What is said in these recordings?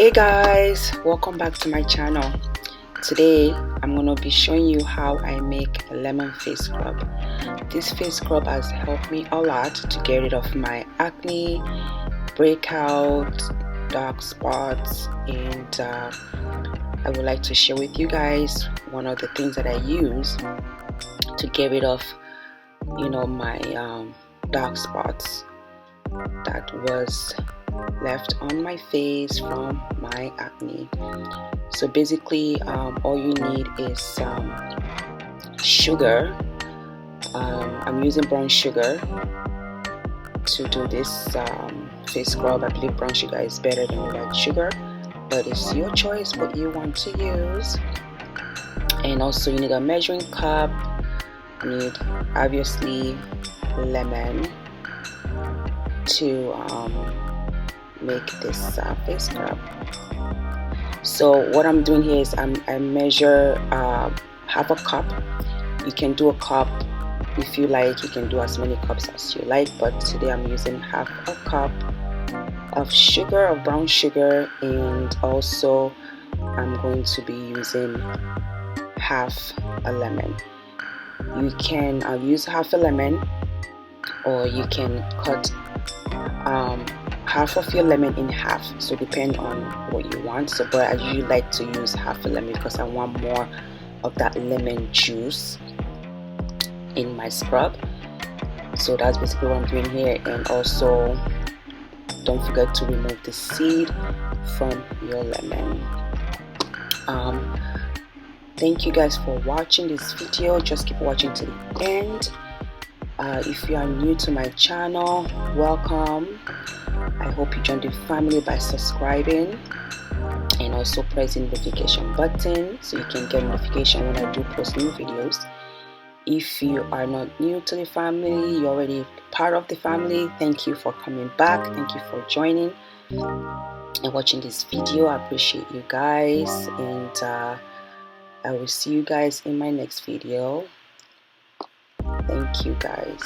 Hey guys, welcome back to my channel. Today I'm going to be showing you how I make a lemon face scrub. This face scrub has helped me a lot to get rid of my acne, breakout, dark spots, and I would like to share with you guys one of the things that I use to get rid of my dark spots that was left on my face from my acne. So basically all you need is sugar. I'm using brown sugar to do this face scrub. I believe brown sugar is better than white sugar, but it's your choice what you want to use. And also you need a measuring cup, you need obviously lemon to make this face scrub. So what I'm doing here is I measure half a cup. You can do a cup if you like, you can do as many cups as you like, but today I'm using half a cup of sugar, of brown sugar, and also I'm going to be using half a lemon. You can use half a lemon, or you can cut half of your lemon in half, so depend on what you want. So but I usually like to use half a lemon because I want more of that lemon juice in my scrub. So that's basically what I'm doing here. And also don't forget to remove the seed from your lemon. Thank you guys for watching this video. Just keep watching to the end. If you are new to my channel, welcome. I hope you join the family by subscribing and also pressing the notification button so you can get notification when I do post new videos. If you are not new to the family, you're already part of the family, thank you for coming back. Thank you for joining and watching this video. I appreciate you guys, and I will see you guys in my next video. Thank you guys.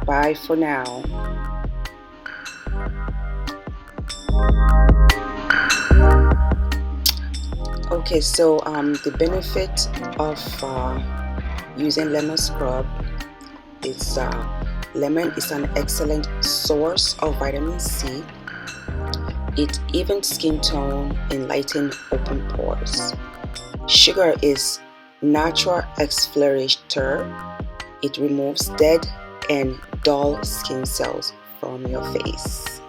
Bye for now. Okay, so the benefit of using lemon scrub is lemon is an excellent source of vitamin C. It evens skin tone and lightens open pores. Sugar is natural exfoliator. It removes dead and dull skin cells from your face.